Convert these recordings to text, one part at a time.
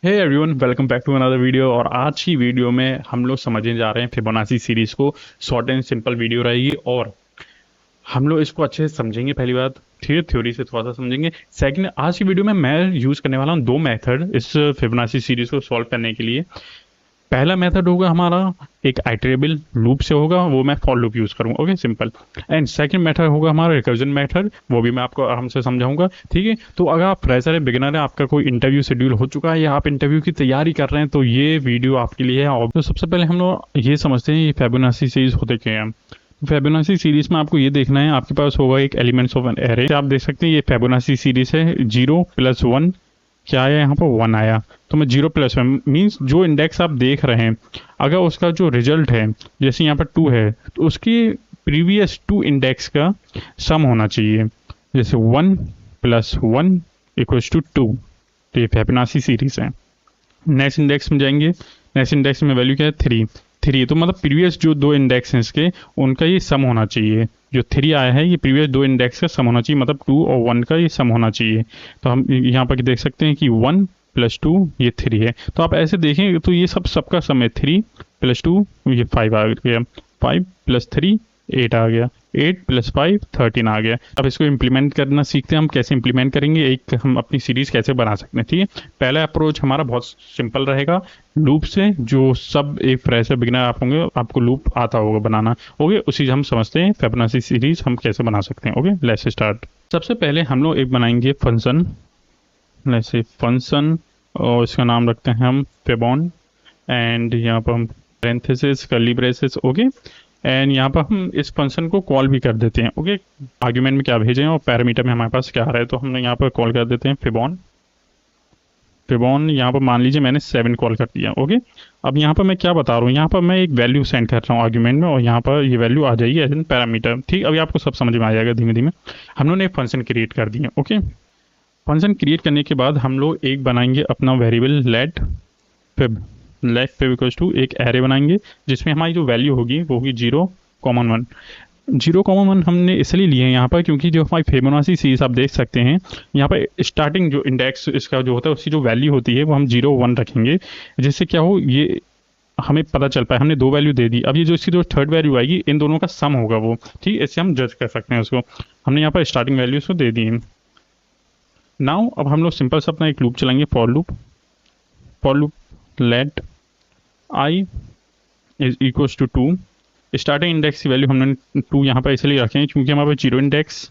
Hey everyone, welcome back to another video. और आज की वीडियो में हम लोग समझने जा रहे हैं फिबोनाची सीरीज को। शॉर्ट एंड सिंपल वीडियो रहेगी और हम लोग इसको अच्छे से समझेंगे। पहली बात, ठीक है, थ्योरी से थोड़ा सा समझेंगे। सेकंड, आज की वीडियो में मैं यूज़ करने वाला हूँ दो मेथड इस फिबोनाची सीरीज को सॉल्व करने के लिए। पहला मेथड होगा हमारा एक आइटरेबल लूप से होगा, वो मैं फॉर लूप यूज़ करूँगा, okay, simple. And second method होगा हमारा रिकर्जन मेथड, वो भी मैं आपको आराम से समझाऊंगा, ठीक है। तो अगर आप फ्रेशर है, बिगिनर है, आपका कोई इंटरव्यू शेड्यूल हो चुका है या आप इंटरव्यू की तैयारी कर रहे हैं, तो ये वीडियो आपके लिए है। और तो सबसे पहले हम लोग ये समझते हैं ये फिबोनाची सीरीज होते क्या है। फिबोनाची सीरीज में आपको ये देखना है, आपके पास होगा एक एलिमेंट्स ऑफ एन एरे। आप देख सकते हैं ये फिबोनाची सीरीज है। 0+1 क्या आया यहाँ पर, 1 आया। तो मैं 0+1 मीन्स जो इंडेक्स आप देख रहे हैं, अगर उसका जो रिजल्ट है, जैसे यहाँ पर 2 है, तो उसकी प्रीवियस 2 इंडेक्स का सम होना चाहिए। जैसे 1+1 = 2। तो ये फिबोनाची सीरीज है। नेक्स्ट इंडेक्स में जाएंगे। नेक्स्ट इंडेक्स में वैल्यू क्या है, 3। 3 तो मतलब प्रीवियस जो 2 इंडेक्स हैं इसके, उनका ये सम होना चाहिए। जो 3 आया है ये प्रीवियस 2 इंडेक्स का सम होना चाहिए, मतलब 2 और 1 का ये सम होना चाहिए। तो हम यहाँ पर देख सकते हैं कि 1+2 ये 3 है। तो आप ऐसे देखें तो ये सबका सम है। 3+2 ये 5 आ गया। 5+3 8 आ गया। 8+5 13 आ गया। अब इसको इम्प्लीमेंट करना सीखते हैं। हम कैसे इम्प्लीमेंट करेंगे, एक हम अपनी सीरीज कैसे बना सकते हैं, ठीक है। पहला अप्रोच हमारा बहुत सिंपल रहेगा, लूप से। जो सब एक फ्रेशर बिगिनर आप होंगे, आपको लूप आता होगा बनाना, ओके। उसी से हम समझते हैं फिबोनाची सीरीज हम कैसे बना सकते हैं, ओके। Let's start. सबसे पहले हम लोग एक बनाएंगे फंक्शन, जैसे फंक्शन, और इसका नाम रखते हैं हम फिबोन। एंड यहाँ पर हम parenthesis, curly braces, okay. And यहाँ पर हम इस फंक्शन को कॉल भी कर देते हैं, ओके। आर्ग्यूमेंट में क्या भेजें और पैरामीटर में हमारे पास क्या आ रहा है, तो हमने यहाँ पर कॉल कर देते हैं फिबोन। फिबोन यहाँ पर मान लीजिए मैंने 7 कॉल कर दिया, ओके। अब यहाँ पर मैं क्या बता रहा हूँ, यहाँ पर मैं एक वैल्यू सेंड कर रहा हूँ आर्ग्यूमेंट में, और यहाँ पर ये वैल्यू आ जाएगी एज एन पैरामीटर, ठीक। अभी आपको सब समझ में आ जाएगा धीमे धीमे। हम लोगों ने एक फंक्शन क्रिएट कर दिया, ओके। फंक्शन क्रिएट करने के बाद हम लोग एक बनाएंगे अपना variable let fib. Let fib = एक एरे बनाएंगे जिसमें हमारी जो वैल्यू होगी वो होगी 0,1। 0,1 हमने इसलिए लिए हैं यहाँ पर क्योंकि जो हमारी फिबोनाची सीरीज आप देख सकते हैं, यहाँ पर स्टार्टिंग जो इंडेक्स इसका जो होता है उसकी जो वैल्यू होती है वो हम 0,1 रखेंगे, जिससे क्या हो, ये हमें पता चल पाए। हमने 2 वैल्यू दे दी, अब ये जो इसकी जो थर्ड वैल्यू आएगी इन दोनों का सम होगा वो, ठीक। इससे हम जज कर सकते हैं उसको। हमने यहाँ पर स्टार्टिंग वैल्यू उसको दे दी है। नाउ अब हम लोग सिंपल सा अपना एक लूप चलाएंगे, for loop. For loop let i = 2। Starting index की वैल्यू हमने 2 यहाँ पर इसलिए रखे हैं क्योंकि हमारे पास 0 इंडेक्स,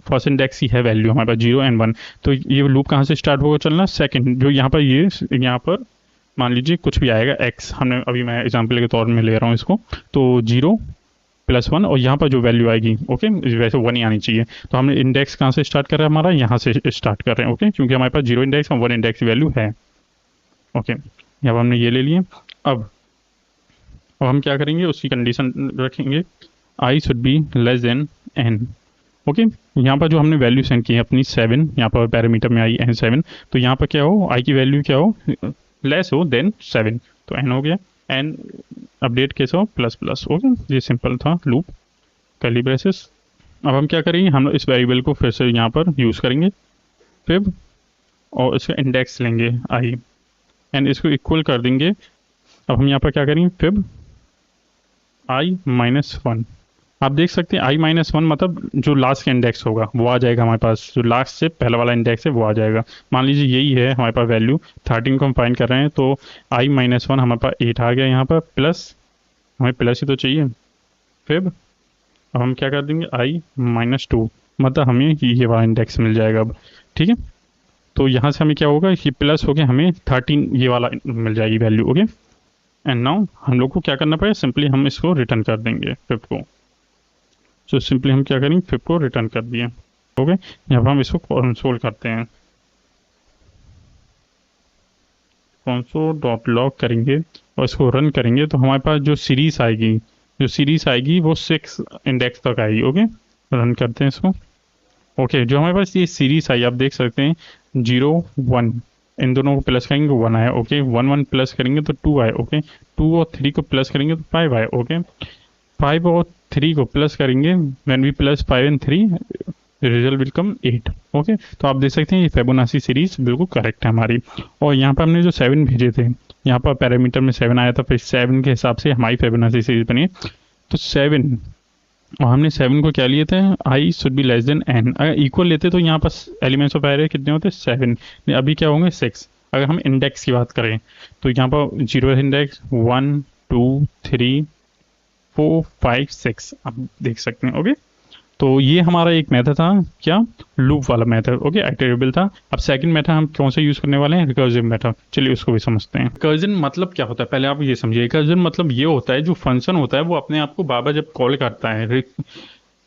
फर्स्ट इंडेक्स ही है वैल्यू हमारे पास 0 और 1। तो ये लूप कहाँ से स्टार्ट होगा चलना, सेकंड, जो यहाँ पर ये यहाँ पर मान लीजिए कुछ भी आएगा x, हमने अभी मैं एग्जांपल के तौर में ले रहा हूँ इसको, तो 0+1 और यहाँ पर जो वैल्यू आएगी, ओके, वैसे 1 ही आनी चाहिए। तो हमने इंडेक्स कहाँ से स्टार्ट कर रहे हैं, हमारा यहाँ से स्टार्ट कर रहे हैं, ओके, क्योंकि हमारे पास 0 इंडेक्स और 1 इंडेक्स की वैल्यू है, ओके। यहाँ पर हमने ये ले लिए। अब हम क्या करेंगे, उसकी कंडीशन रखेंगे, i should be less than n, okay. यहाँ पर जो हमने वैल्यू सेंड की है अपनी 7, यहाँ पर पैरामीटर में आई n7, तो यहाँ पर क्या हो, i की वैल्यू क्या हो, लेस हो देन 7, तो n हो गया। n अपडेट कैसे हो, ++, ओके। ये सिंपल था लूप, कर्ली ब्रेसेस। अब हम क्या करेंगे, हम इस वेरिएबल को फिर से यहाँ पर यूज़ करेंगे फिब, और इसका इंडेक्स लेंगे i, एंड इसको इक्वल कर देंगे। अब हम यहाँ पर क्या करेंगे, फिब i-1। आप देख सकते हैं i-1 मतलब जो लास्ट का इंडेक्स होगा वो आ जाएगा हमारे पास, जो लास्ट से पहला वाला इंडेक्स है वो आ जाएगा। मान लीजिए यही है हमारे पास वैल्यू 13 को हम फाइंड कर रहे हैं, तो i-1 हमारे पास 8 आ गया यहाँ पर, प्लस हमें प्लस ही तो चाहिए फिब। अब हम क्या कर देंगे, i-2, मतलब हमें ये वाला इंडेक्स मिल जाएगा अब, ठीक है। तो यहाँ से हमें क्या होगा, ये प्लस हो गया, हमें 13 ये वाला मिल जाएगी वैल्यू, ओके। एंड नाउ हम लोग को क्या करना पड़ेगा, सिंपली हम इसको रिटर्न कर देंगे फिब को। सो सिंपली हम क्या करेंगे, फिब को रिटर्न कर दिए, ओके। यहाँ पर हम इसको कंसोल करते हैं, console.log करेंगे और इसको रन करेंगे, तो हमारे पास जो सीरीज आएगी वो 6 इंडेक्स तक आएगी, ओके। रन करते हैं इसको, ओके। जो हमारे पास ये सीरीज आई आप देख सकते हैं 0, 1, इन दोनों को प्लस करेंगे 1 आया, ओके। 1 1 प्लस करेंगे तो 2 आए, ओके। 2 और 3 को प्लस करेंगे तो 5 आए, ओके। 5 और 3 को प्लस करेंगे, when we plus 5 and 3 result will come 8। Okay, तो आप देख सकते हैं ये फिबोनाची सीरीज बिल्कुल करेक्ट है हमारी। और यहाँ पर हमने जो 7 भेजे थे, यहाँ पर पैरामीटर में 7 आया था, फिर 7 के हिसाब से हमारी फिबोनाची सीरीज बनी। तो 7, और हमने 7 को क्या लिए थे, i should be less than n. अगर इक्वल लेते तो यहाँ पर एलिमेंट्स ऑफ एरे कितने होते, 7। अभी क्या होंगे, 6। अगर हम इंडेक्स की बात करें तो यहाँ पर 0 इंडेक्स 1 2 3 4 5 6 आप देख सकते हैं। ओके, तो ये हमारा एक मेथड था, क्या, लूप वाला मेथड। ओके, आइटरेबल था। अब सेकंड मेथड हम कौन सा यूज करने वाले हैं, रिकर्सिव मेथड। चलिए उसको भी समझते हैं। रिकर्जन मतलब क्या होता है, पहले आप ये समझिए। रिकर्जन मतलब ये होता है, जो फंक्शन होता है वो अपने आप को बार बार जब कॉल करता है,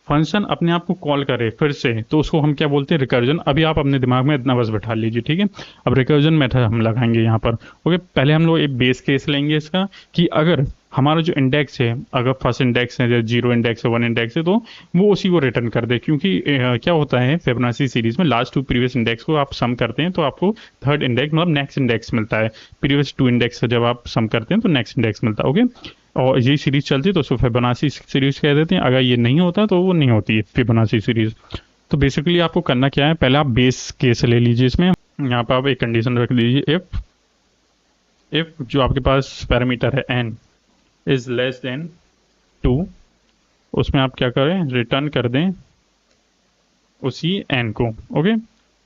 फंक्शन अपने आप को कॉल करे फिर से, तो उसको हम क्या बोलते हैं, रिकर्जन। अभी आप अपने दिमाग में इतना बस बैठा लीजिए, ठीक है। अब रिकर्जन मेथड हम लगाएंगे यहाँ पर। ओके, पहले हम लोग एक बेस केस लेंगे इसका, कि अगर हमारा जो इंडेक्स है, अगर फर्स्ट इंडेक्स है, 0 इंडेक्स है, 1 इंडेक्स है, तो वो उसी को रिटर्न कर दे। क्योंकि क्या होता है फिबोनाची सीरीज में, लास्ट 2 प्रीवियस इंडेक्स को आप सम करते हैं तो आपको थर्ड इंडेक्स मतलब नेक्स्ट इंडेक्स मिलता है। प्रीवियस 2 इंडेक्स से जब आप सम करते हैं तो नेक्स्ट इंडेक्स मिलता है। ओके, और ये सीरीज चलती है तो उसको फिबोनाची सीरीज कह देते हैं। अगर ये नहीं होता तो वो नहीं होती है फिबोनाची सीरीज। तो बेसिकली आपको करना क्या है, पहले आप बेस केस ले लीजिए। इसमें यहाँ पर आप एक कंडीशन रख दीजिए, इफ जो आपके पास पैरामीटर है n इज लेस देन 2, उसमें आप क्या करें, रिटर्न कर दें उसी n को। ओके,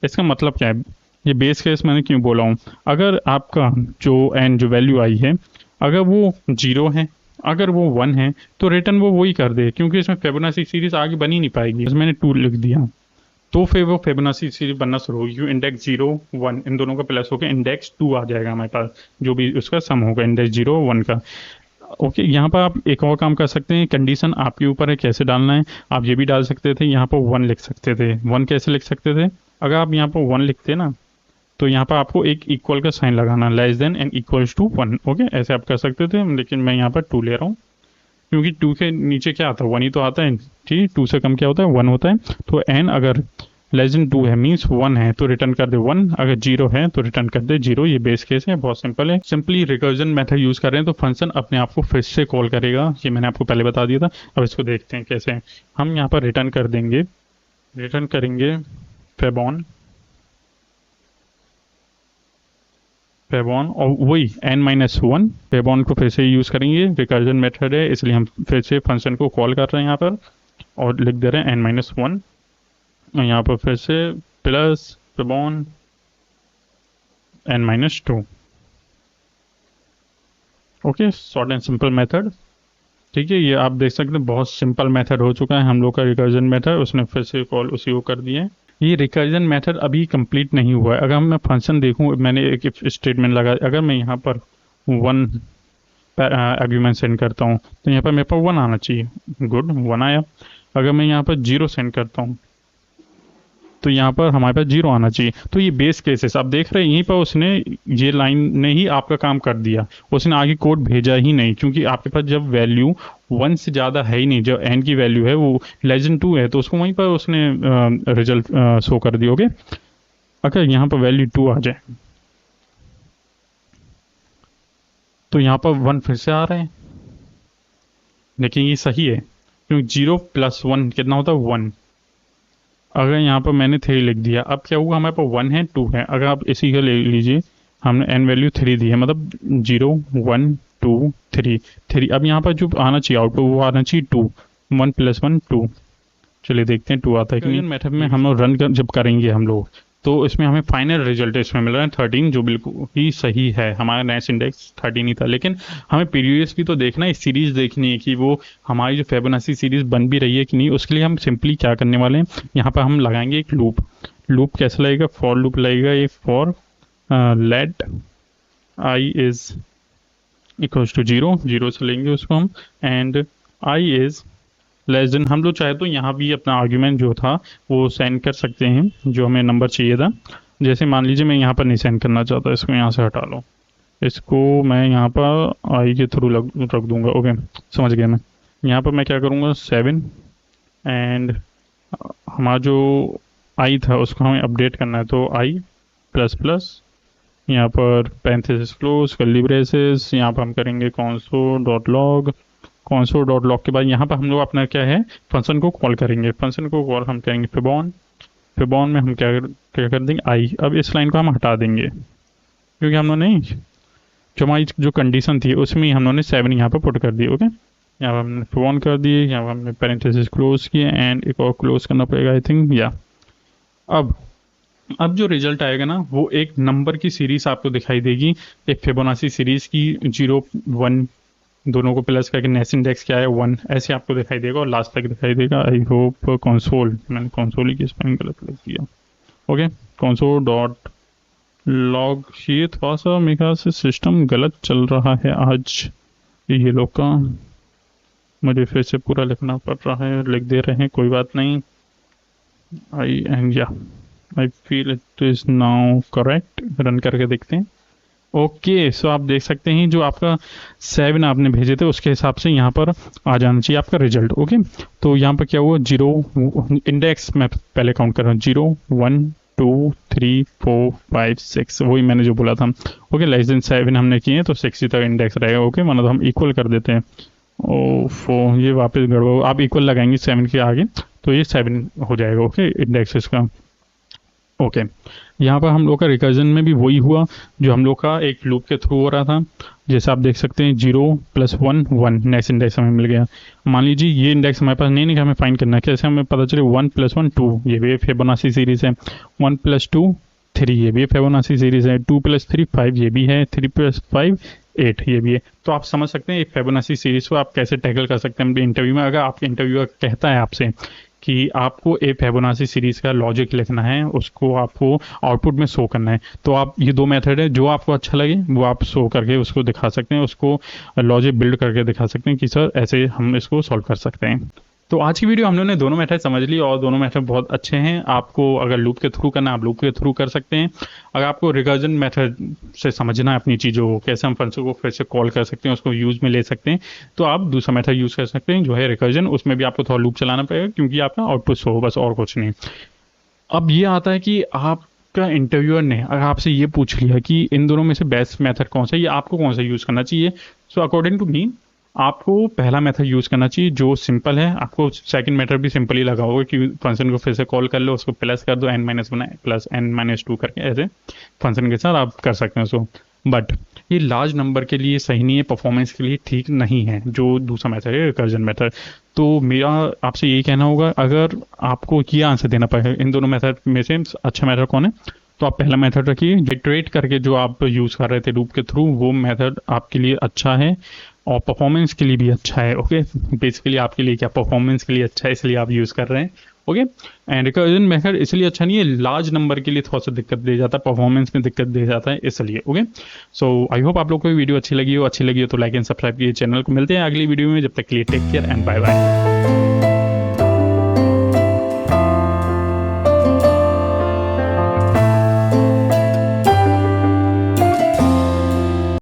इसका मतलब क्या है, ये बेस केस मैंने क्यों बोला हूँ, अगर आपका जो n जो वैल्यू आई है, अगर वो 0 है, अगर वो 1 है, तो रिटर्न वो वही कर दे, क्योंकि इसमें फिबोनाची सीरीज आगे बनी नहीं पाएगी। मैंने 2 लिख दिया तो फिर वो फिबोनाची सीरीज बनना शुरू होगी। इंडेक्स 0 1 इन दोनों का प्लस होकर इंडेक्स 2 आ जाएगा हमारे पास, जो भी उसका सम होगा इंडेक्स 0 1 का। ओके, यहाँ पर आप एक और काम कर सकते हैं, कंडीशन आपके ऊपर है कैसे डालना है। आप ये भी डाल सकते थे, यहाँ पर 1 लिख सकते थे। 1 कैसे लिख सकते थे, अगर आप यहाँ पर 1 लिखते ना, तो यहाँ पर आपको एक इक्वल का साइन लगाना, less than and equals to 1। Okay, ऐसे आप कर सकते थे, लेकिन मैं यहाँ पर 2 ले रहा हूँ, क्योंकि 2 के नीचे क्या आता है, 1 ही तो आता है। ठीक, 2 से कम क्या होता है, 1 होता है। तो n अगर लेस देन 2 है, मीन्स 1 है, तो रिटर्न कर दे 1। अगर 0 है तो रिटर्न कर दे 0। ये बेस केस है, बहुत सिंपल है। सिंपली रिकर्जन मेथड यूज कर रहे हैं तो फंक्शन अपने आप को फिर से कॉल करेगा, ये मैंने आपको पहले बता दिया था। अब इसको देखते हैं कैसे। हम यहाँ पर रिटर्न कर देंगे, रिटर्न करेंगे फेबॉन, फेबॉन, और वही n-1 फेबॉन को फिर से यूज करेंगे। रिकर्जन मेथड है इसलिए हम फिर से फंक्शन को कॉल कर रहे हैं यहाँ पर, और लिख दे रहे हैं n-1, और यहाँ पर फिर से प्लस फेबॉन n-2। Okay, short and simple method. ठीक है, ये आप देख सकते हैं बहुत सिंपल मेथड हो चुका है हम लोग का रिकर्जन मेथड। उसने फिर से कॉल उसी को कर दिए। ये रिकर्जन मेथड अभी कंप्लीट नहीं हुआ है। अगर मैं फंक्शन देखूं, मैंने एक स्टेटमेंट लगा, अगर मैं यहाँ पर 1 आर्ग्यूमेंट सेंड करता हूँ तो यहाँ पर मेरे पास 1 आना चाहिए। गुड, 1 आया। अगर मैं यहाँ पर 0 सेंड करता हूँ तो यहाँ पर हमारे पास 0 आना चाहिए। तो ये बेस केसेस आप देख रहे हैं, यहीं पर उसने ये लाइन ने ही आपका काम कर दिया, उसने आगे कोड भेजा ही नहीं, क्योंकि आपके पास जब वैल्यू 1 से ज़्यादा है ही नहीं, जो n की वैल्यू है वो लेस देन 2 है, तो उसको वहीं पर उसने रिजल्ट शो कर दिया। ओके, अगर यहाँ पर वैल्यू 2 आ जाए तो यहाँ पर 1 फिर से आ रहे हैं, लेकिन ये सही है क्योंकि 0 + 1 कितना होता है, 1। अगर यहाँ पर मैंने 3 लिख दिया, अब क्या हुआ, हमारे पास 1 है 2 है। अगर आप इसी का ले लीजिए, हमने n वैल्यू 3 दी है, मतलब 0 1 2 3। अब यहाँ पर जो आना चाहिए आउटपुट वो आना चाहिए 2। 1 + 1 2। चलिए देखते हैं 2 आता है कि नहीं। मेथड में हम लोग रन जब करेंगे हम लोग, तो इसमें हमें फाइनल रिजल्ट इसमें मिल रहा है 13, जो बिल्कुल ही सही है। हमारा नेक्स्ट इंडेक्स 13 ही था, लेकिन हमें पीरियड्स भी तो देखना है, सीरीज देखनी है कि वो हमारी जो फिबोनाची सीरीज बन भी रही है कि नहीं। उसके लिए हम सिंपली क्या करने वाले हैं, यहाँ पर हम लगाएंगे एक लूप कैसे लगेगा, फॉर लूप लगेगा। ये for let i is equals to 0 से लेंगे उसको हम, and i is less than, हम लोग चाहे तो यहाँ भी अपना आर्ग्यूमेंट जो था वो सेंड कर सकते हैं, जो हमें नंबर चाहिए था। जैसे मान लीजिए मैं यहाँ पर नहीं सेंड करना चाहता, इसको यहाँ से हटा लो, इसको मैं यहाँ पर आई के थ्रू रख दूंगा। ओके, समझ गया मैं। यहाँ पर मैं क्या करूँगा, 7, एंड हमारा जो आई था उसको हमें अपडेट करना है, तो आई ++, यहाँ पर पैरेंथेसिस क्लोज, कर्ली ब्रेसेस, यहाँ पर हम करेंगे console.log console डॉट लॉग के बाद यहाँ पर हम लोग अपना क्या है फंक्शन को कॉल करेंगे। फंक्शन को कॉल हम करेंगे फिबॉन में हम क्या क्या कर देंगे आई। अब इस लाइन को हम हटा देंगे क्योंकि हम लोगों ने जो हमारी जो कंडीशन थी उसमें हम लोगों ने 7 यहाँ पर पुट कर दी। ओके, यहाँ पर हमने फिबॉन कर दिए, यहाँ पर हमने पेरेंथेसिस क्लोज किए एंड एक और क्लोज करना पड़ेगा आई थिंक या। अब जो रिजल्ट आएगा ना वो एक नंबर की सीरीज आपको दिखाई देगी, एक फिबोनाची सीरीज की 0 1 दोनों को प्लस करके नेक्स्ट इंडेक्स क्या है 1 ऐसे आपको दिखाई देगा और लास्ट तक दिखाई देगा। आई होप कंसोल, मैंने कंसोल ही की स्पेलिंग गलत लिख दिया। ओके, कंसोल डॉट लॉग, ये थोड़ा सा मेरे ख्याल से सिस्टम गलत चल रहा है आज ये लोग का, मुझे फिर से पूरा लिखना पड़ रहा है। लिख दे रहे हैं, कोई बात नहीं। I feel it is now correct. Run करके देखते हैं। ओके, सो आप देख सकते हैं जो आपका 7 आपने भेजे थे उसके हिसाब से यहाँ पर आ जाना चाहिए आपका रिजल्ट। ओके, तो यहाँ पर क्या हुआ 0 इंडेक्स मैं पहले काउंट कर रहा हूँ 0 1 2 3 4 5 6, वही मैंने जो बोला था। ओके, लेस देन 7 हमने किए तो 6 तक इंडेक्स रहेगा। ओके, मतलब हम इक्वल कर देते हैं। ओफो, ये वापस गड़बड़, आप इक्वल लगाएंगे 7 के आगे तो ये 7 हो जाएगा। ओके, इंडेक्स इसका। ओके, यहाँ पर हम लोग का रिकर्जन में भी वही हुआ जो हम लोग का एक लूप के थ्रू हो रहा था। जैसे आप देख सकते हैं 0 + 1 1 नेक्स्ट इंडेक्स हमें मिल गया। मान लीजिए ये इंडेक्स हमारे पास नहीं हमें फाइंड करना है, कैसे हमें पता चले 1 + 1 2, ये भी फिबोनाची सीरीज है। 1 + 2 3, ये भी फिबोनाची सीरीज है। 2 + 3 5, ये भी है। 3 + 5 8, ये भी है। तो आप समझ सकते हैं एक फिबोनाची सीरीज को आप कैसे टैकल कर सकते हैं इंटरव्यू में। अगर आपके इंटरव्यूअर कहता है आपसे कि आपको एक फिबोनाची सीरीज का लॉजिक लिखना है, उसको आपको आउटपुट में शो करना है, तो आप ये 2 मेथड है जो आपको अच्छा लगे वो आप शो करके उसको दिखा सकते हैं, उसको लॉजिक बिल्ड करके दिखा सकते हैं कि सर ऐसे हम इसको सॉल्व कर सकते हैं। तो आज की वीडियो हम लोगों ने दोनों मेथड समझ ली और दोनों मेथड बहुत अच्छे हैं। आपको अगर लूप के थ्रू करना है आप लूप के थ्रू कर सकते हैं। अगर आपको रिकर्जन मेथड से समझना है अपनी चीज़ों को, कैसे हम फंक्शन को फिर से कॉल कर सकते हैं, उसको यूज़ में ले सकते हैं, तो आप दूसरा मेथड यूज़ कर सकते हैं जो है रिकर्जन। उसमें भी आपको थोड़ा लूप चलाना पड़ेगा क्योंकि आपका आउटपुट शो हो, बस और कुछ नहीं। अब ये आता है कि आपका इंटरव्यूअर ने अगर आपसे ये पूछ लिया कि इन दोनों में से बेस्ट मेथड कौन सा है या आपको कौन सा यूज़ करना चाहिए, सो अकॉर्डिंग टू मी आपको पहला मेथड यूज़ करना चाहिए जो सिंपल है। आपको सेकंड मेथड भी सिंपल ही लगा होगा कि फंक्शन को फिर से कॉल कर लो, उसको प्लस कर दो n-1 प्लस n-2 करके, ऐसे फंक्शन के साथ आप कर सकते हैं उसको। बट ये लार्ज नंबर के लिए सही नहीं है, परफॉर्मेंस के लिए ठीक नहीं है जो दूसरा मेथड है रिकर्जन मेथड। तो मेरा आपसे यही कहना होगा, अगर आपको ये आंसर देना पड़ेगा इन दोनों मेथड में से अच्छा मेथड कौन है, तो आप पहला मेथड रखिए। इटरेट करके जो आप यूज़ कर रहे थे लूप के थ्रू, वो मेथड आपके लिए अच्छा है और परफॉर्मेंस के लिए भी अच्छा है। ओके, बेसिकली आपके लिए क्या परफॉर्मेंस के लिए अच्छा है इसलिए आप यूज़ कर रहे हैं। ओके, एंड रिकर्जन मेथड इसलिए अच्छा नहीं है, लार्ज नंबर के लिए थोड़ा सा दिक्कत दे जाता है, परफॉर्मेंस में दिक्कत दे जाता है इसलिए। ओके, सो आई होप आप लोग को वीडियो अच्छी लगी हो तो लाइक एंड सब्सक्राइब कीजिए चैनल को। मिलते हैं अगली वीडियो में, जब तक के लिए take care and bye bye.